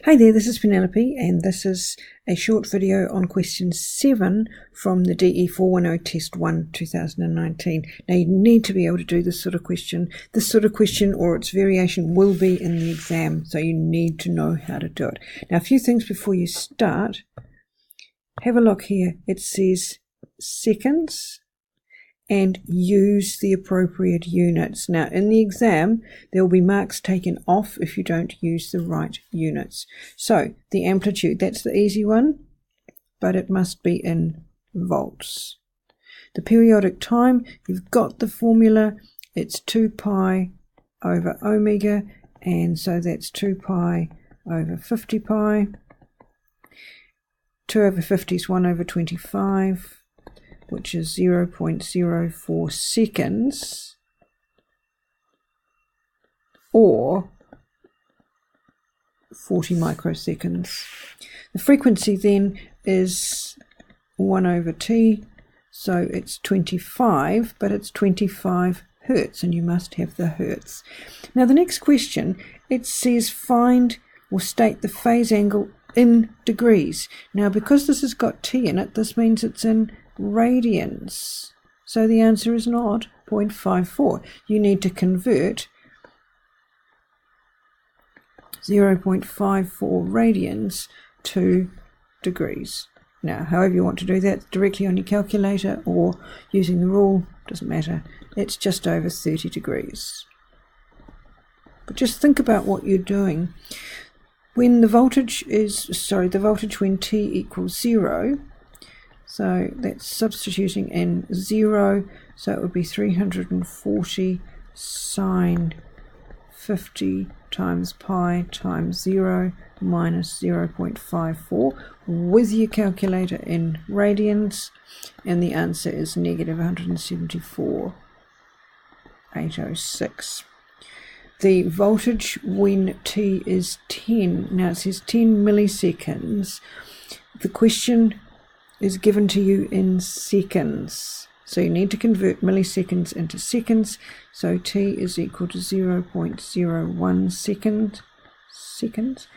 Hi there, this is Penelope, and this is a short video on question 7 from the DE4102 Test 1 2019. Now you need to be able to do this sort of question. This sort of question or its variation will be in the exam, so you need to know how to do it. Now a few things before you start. Have a look here. It says seconds and use the appropriate units. Now in the exam there will be marks taken off if you don't use the right units. So the amplitude, that's the easy one, but it must be in volts. The periodic time, you've got the formula, it's 2 pi over omega, and so that's 2 pi over 50 pi. 2 over 50 is 1 over 25, which is 0.04 seconds, or 40 microseconds. The frequency then is 1 over t, so it's 25, but it's 25 hertz, and you must have the hertz. Now the next question, it says find or state the phase angle in degrees. Now because this has got t in it, this means it's in radians, so the answer is not 0.54. You need to convert 0.54 radians to degrees. Now however you want to do that, directly on your calculator or using the rule, doesn't matter. It's just over 30 degrees. But just think about what you're doing. When the voltage when t equals 0, so that's substituting in 0, so it would be 340 sine 50 times pi times 0 minus 0.54 with your calculator in radians, and the answer is negative 174,806. The voltage when t is 10, now it says 10 milliseconds. The question is given to you in seconds, so you need to convert milliseconds into seconds, so t is equal to 0.01 seconds.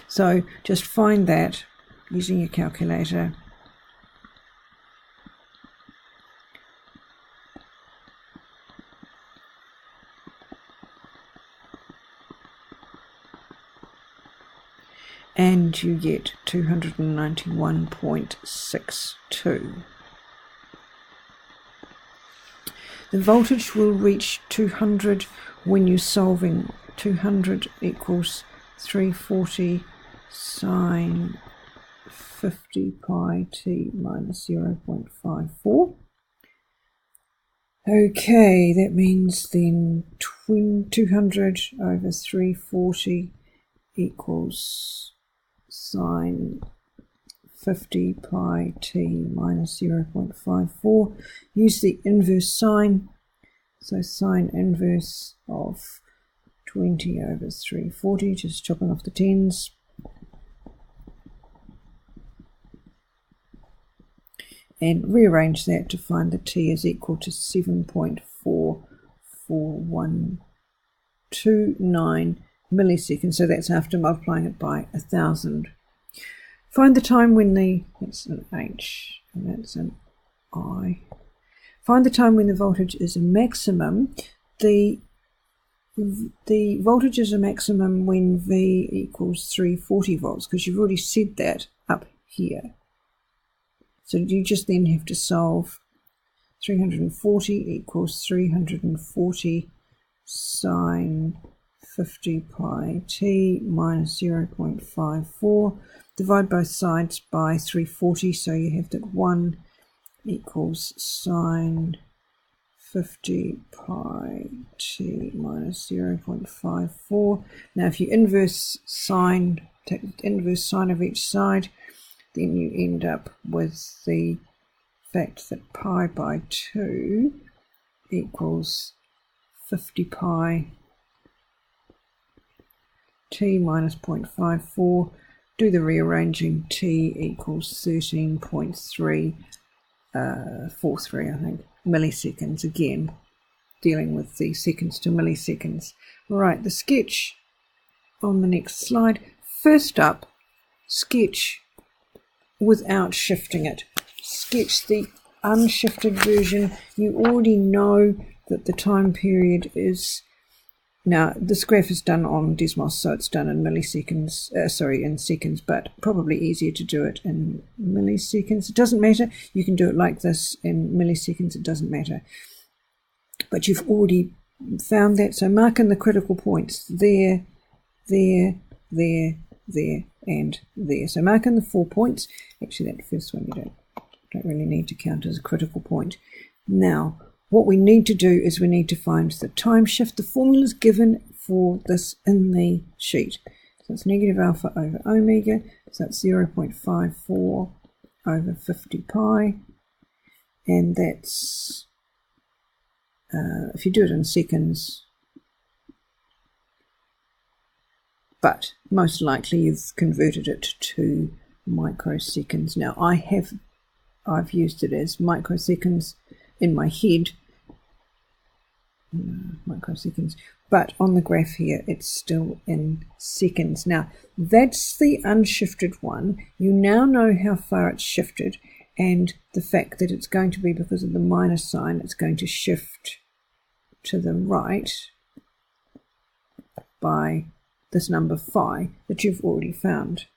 So just find that using your calculator. And you get 291.62. The voltage will reach 200 when you're solving. 200 equals 340 sine 50 pi t minus 0.54. Okay, that means then 200 over 340 equals sine 50 pi t minus 0.54. Use the inverse sign, so sine inverse of 20 over 340, just chopping off the tens. And rearrange that to find the t is equal to 7.44129 milliseconds, so that's after multiplying it by 1,000. Find the time when that's an H and that's an I. Find the time when the voltage is a maximum. The voltage is a maximum when V equals 340 volts, because you've already said that up here. So you just then have to solve 340 equals 340 sine 50 pi t minus 0.54. Divide both sides by 340, so you have that 1 equals sine 50 pi t minus 0.54. Now if you inverse sine, take the inverse sine of each side, then you end up with the fact that pi by 2 equals 50 pi t minus 0.54. Do the rearranging, t equals 13.343, I think, milliseconds. Again, dealing with the seconds to milliseconds. Right, the sketch on the next slide. First up, sketch without shifting it. Sketch the unshifted version. You already know that the time period is, now this graph is done on Desmos, so it's done in milliseconds, in seconds, but probably easier to do it in milliseconds. It doesn't matter, you can do it like this in milliseconds, it doesn't matter. But you've already found that, so mark in the critical points there, there, there, there, and there. So mark in the 4 points. Actually, that first one you don't really need to count as a critical point. Now, what we need to do is we need to find the time shift. The formula is given for this in the sheet. So it's negative alpha over omega. So that's 0.54 over 50 pi. And that's, if you do it in seconds, but most likely you've converted it to microseconds. Now I've used it as microseconds in my head, microseconds, but on the graph here it's still in seconds. Now that's the unshifted one. You now know how far it's shifted, and the fact that it's going to be, because of the minus sign, it's going to shift to the right by this number phi that you've already found.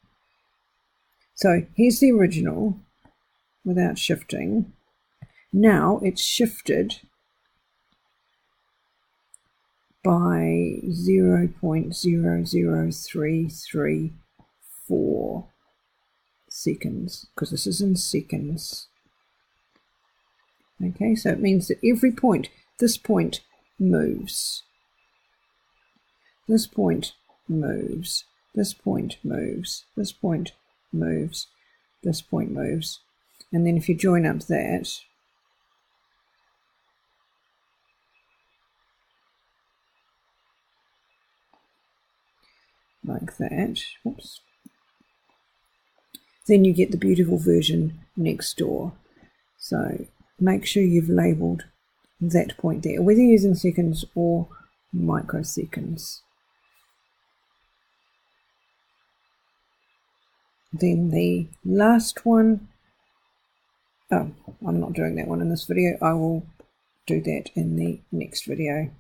So here's the original without shifting. Now it's shifted by 0.00334 seconds, because this is in seconds. Okay, so it means that every point, this point moves, this point moves, this point moves, this point moves, this point moves. And then if you join up that, like that, oops, then you get the beautiful version next door. So make sure you've labelled that point there, whether you're using seconds or microseconds. Then the last one, oh, I'm not doing that one in this video. I will do that in the next video.